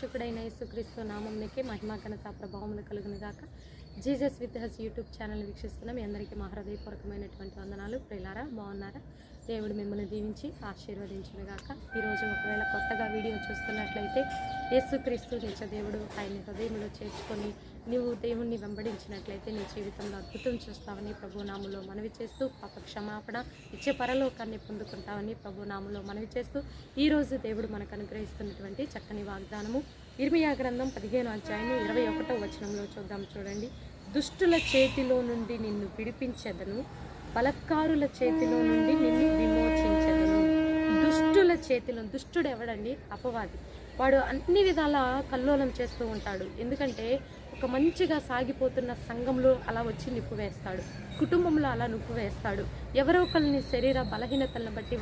రక్షకుడైన యేసుక్రీస్తు నామమునకే మహిమ ఘనత ప్రభావములు కలుగును గాక. Jesus with has YouTube channel వీక్షిస్తున్న మీ అందరికీ మా హృదయపూర్వకమైనటువంటి వందనాలు. ప్రియులారా, బాగున్నారా? దేవుడు మిమ్మల్ని దీవించి ఆశీర్వదించును గాక. ఈరోజు ఒకవేళ కొత్తగా వీడియో చూస్తున్నట్లయితే యేసుక్రీస్తు నిజ దేవుడు ఆయన హృదయంలో చేర్చుకొని నీవు దేవుణ్ణి వెంబడించినట్లయితే నీ జీవితంలో అద్భుతం చూస్తావని ప్రభునామములో మనవి చేస్తూ, పాప క్షమాపణ ఇచ్చే పరలోకాన్ని పొందుకుంటావని ప్రభునామములో మనవి చేస్తూ, ఈరోజు దేవుడు మనకు అనుగ్రహిస్తున్నటువంటి చక్కని వాగ్దానము ఇర్మియా గ్రంథం 15వ అధ్యాయం 21వ వచనంలో చూద్దాం. చూడండి. దుష్టుల చేతిలో నుండి నిన్ను విడిపించెదను, బలత్కారుల చేతిలో నుండి నిన్ను విమోచించెదను. దుష్టుల చేతిలో, దుష్టుడు ఎవడండి? అపవాది. వాడు అన్ని విధాల కల్లోలం చేస్తూ ఉంటాడు. ఎందుకంటే ఒక మంచిగా సాగిపోతున్న సంఘంలో అలా వచ్చి నిప్పు వేస్తాడు, కుటుంబంలో అలా నిప్పు వేస్తాడు. ఎవరో ఒకరిని శరీర బలహీనతలను బట్టి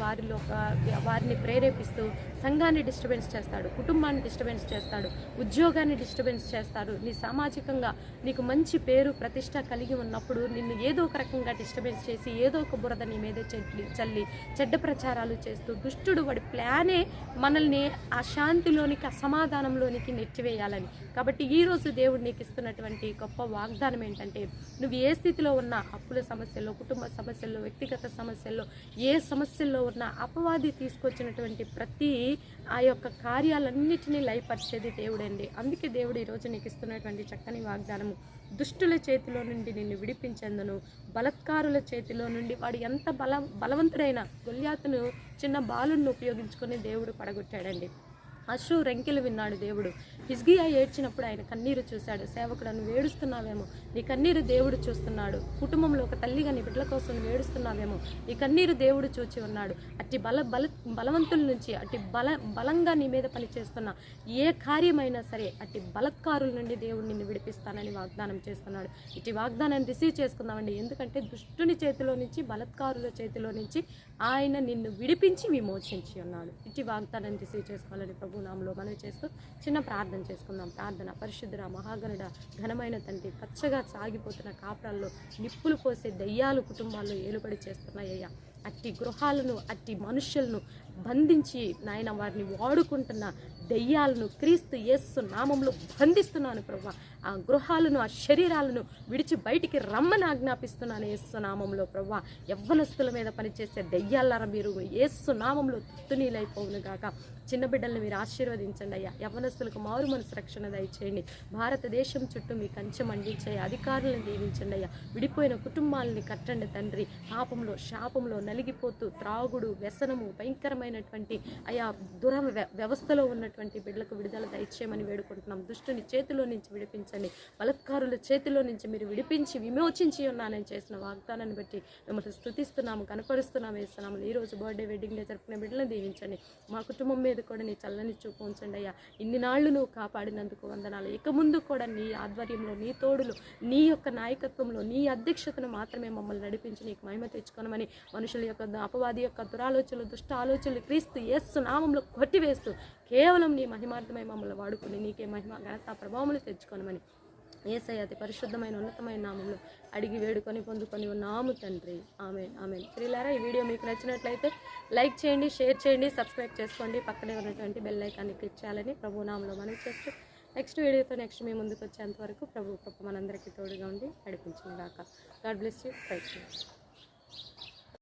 వారిని ప్రేరేపిస్తూ సంఘాన్ని డిస్టర్బెన్స్ చేస్తాడు, కుటుంబాన్ని డిస్టర్బెన్స్ చేస్తాడు, ఉద్యోగాన్ని డిస్టర్బెన్స్ చేస్తాడు. నీ సామాజికంగా నీకు మంచి పేరు ప్రతిష్ట కలిగి ఉన్నప్పుడు నిన్ను ఏదో ఒక రకంగా డిస్టర్బెన్స్ చేసి ఏదో ఒక బురద నీ మీద చల్లి చెడ్డ ప్రచారాలు చేస్తూ దుష్టుడు వాడి ప్లానే మనల్ని అశాంతిలోనికి, అసమాధానంలోనికి నెట్టివేయాలని. కాబట్టి ఈరోజు దేవుడు నీకు ఇస్తున్నటువంటి గొప్ప వాగ్దానం ఏంటంటే, నువ్వు ఏ స్థితిలో ఉన్నా, అప్పుల సమస్యల్లో, కుటుంబ సమస్యల్లో, వ్యక్తిగత సమస్యల్లో, ఏ సమస్యల్లో ఉన్నా అపవాది తీసుకొచ్చినటువంటి ప్రతి ఆ యొక్క కార్యాలన్నిటినీ లయపరిచేది దేవుడండి. అందుకే దేవుడు ఈరోజు నీకు ఇస్తున్నటువంటి చక్కని వాగ్దానము, దుష్టుల చేతిలో నుండి నిన్ను విడిపించేందును, బలత్కారుల చేతిలో నుండి. వాడు ఎంత బలవంతుడైన గొల్యాతును చిన్న బాలుని ఉపయోగించుకొని దేవుడు పడగొట్టాడండి. అశ్షూరు రెంకెలు విన్నాడు దేవుడు. హిజ్కియా ఏడ్చినప్పుడు ఆయన కన్నీరు చూశాడు. సేవకుడు, నువ్వు ఏడుస్తున్నావేమో, నీ కన్నీరు దేవుడు చూస్తున్నాడు. కుటుంబంలో ఒక తల్లిగా నీ బిడ్డల కోసం నువ్వు ఏడుస్తున్నావేమో, నీ కన్నీరు దేవుడు చూచి ఉన్నాడు. అట్టి బలవంతుల నుంచి, అట్టి బలంగా నీ మీద పనిచేస్తున్న ఏ కార్యమైనా సరే అట్టి బలత్కారుల నుండి దేవుడు నిన్ను విడిపిస్తానని వాగ్దానం చేస్తున్నాడు. ఇటు వాగ్దానాన్ని రిసీవ్ చేసుకుందామండి. ఎందుకంటే దుష్టుని చేతిలో నుంచి, బలత్కారుల చేతిలో నుంచి ఆయన నిన్ను విడిపించి విమోచించి ఉన్నాడు. ఇటు వాగ్దానాన్ని రిసీవ్ చేసుకోవాలని ప్రభు నామములో మనవి చేస్తూ చిన్న ప్రార్థన చేసుకుందాం. ప్రార్థన. పరిశుద్ధుడా, మహాగణుడ, ఘనమైన తండ్రి, పచ్చగా సాగిపోతున్న కాపురాల్లో నిప్పులు పోసే దయ్యాలు కుటుంబాల్లో ఏలుబడి చేస్తున్నాయ్యా. అట్టి గృహాలను, అట్టి మనుషులను బంధించి నాయన వారిని వాడుకుంటున్న దెయ్యాలను క్రీస్తు యేసు నామంలో బంధిస్తున్నాను ప్రభా. ఆ గృహాలను, ఆ శరీరాలను విడిచి బయటికి రమ్మని ఆజ్ఞాపిస్తున్నాను యేసు నామంలో ప్రభా. యవ్వనస్తుల మీద పనిచేసే దెయ్యాలారా, మీరు యేసు నామంలో తుత్తునీలైపోవును గాక. చిన్న బిడ్డల్ని మీరు ఆశీర్వదించండి అయ్యా. యవ్వనస్తులకు మారు మనసు రక్షణ దయచేయండి. భారతదేశం చుట్టూ మీ కంచె మండించే అధికారులను దీవించండి అయ్యా. విడిపోయిన కుటుంబాలని కట్టండి తండ్రి. పాపంలో, శాపంలో నలిగిపోతూ త్రాగుడు, వ్యసనము, భయంకరమైనటువంటి అయా వ్యవస్థలో ఉన్నటువంటి బిడ్డలకు విడుదల దయచేయమని వేడుకుంటున్నాం. దుష్టుని చేతిలో నుంచి విడిపించండి, బలత్కారుల చేతిలో నుంచి మీరు విడిపించి విమోచించి ఉన్నానని చేసిన వాగ్దానాన్ని బట్టి మిమ్మల్ని స్తుతిస్తున్నాము, కనపరుస్తున్నాము, వేస్తున్నాము. ఈరోజు బర్త్డే, వెడ్డింగ్ డే జరుపుకునే బిడ్డలను దీవించండి. మా కుటుంబం మీద కూడా నీ చల్లని చూపు ఉంచండి అయ్యా. ఇన్ని నాళ్ళు నువ్వు కాపాడినందుకు వందనాలు. ఇక ముందు కూడా నీ ఆధ్వర్యంలో, నీ తోడులో, నీ యొక్క నాయకత్వంలో, నీ అధ్యక్షతను మాత్రమే మమ్మల్ని నడిపించి నీకు మహిమ తెచ్చుకోనమని మనుషుల యొక్క, అపవాది యొక్క దురాలోచనలు, దుష్ట ఆలోచనలు క్రీస్తు యేసు నామంలో కొట్టివేస్తూ కేవలం నీ మహిమార్థమై మమ్మల్ని వాడుకుని నీకే మహిమ, ఘనత, ప్రభావములు తెచ్చుకోనమని యేసయ్య అతి పరిశుద్ధమైన ఉన్నతమైన నామంలో అడిగి వేడుకొని పొందుకొని ఉన్నాము తండ్రి. ఆమేన్, ఆమేన్. ప్రియులారా, ఈ వీడియో మీకు నచ్చినట్లయితే లైక్ చేయండి, షేర్ చేయండి, సబ్స్క్రైబ్ చేసుకోండి. పక్కనే ఉన్నటువంటి బెల్ ఐకాన్ని క్లిక్ చేయాలని ప్రభు నామంలో మనవి చేస్తూ, నెక్స్ట్ వీడియోతో నెక్స్ట్ మీ ముందుకు వచ్చేంత వరకు ప్రభు కృప మనందరికీ తోడుగా ఉండి నడిపించిన గాక. God bless you. ప్రైజ్.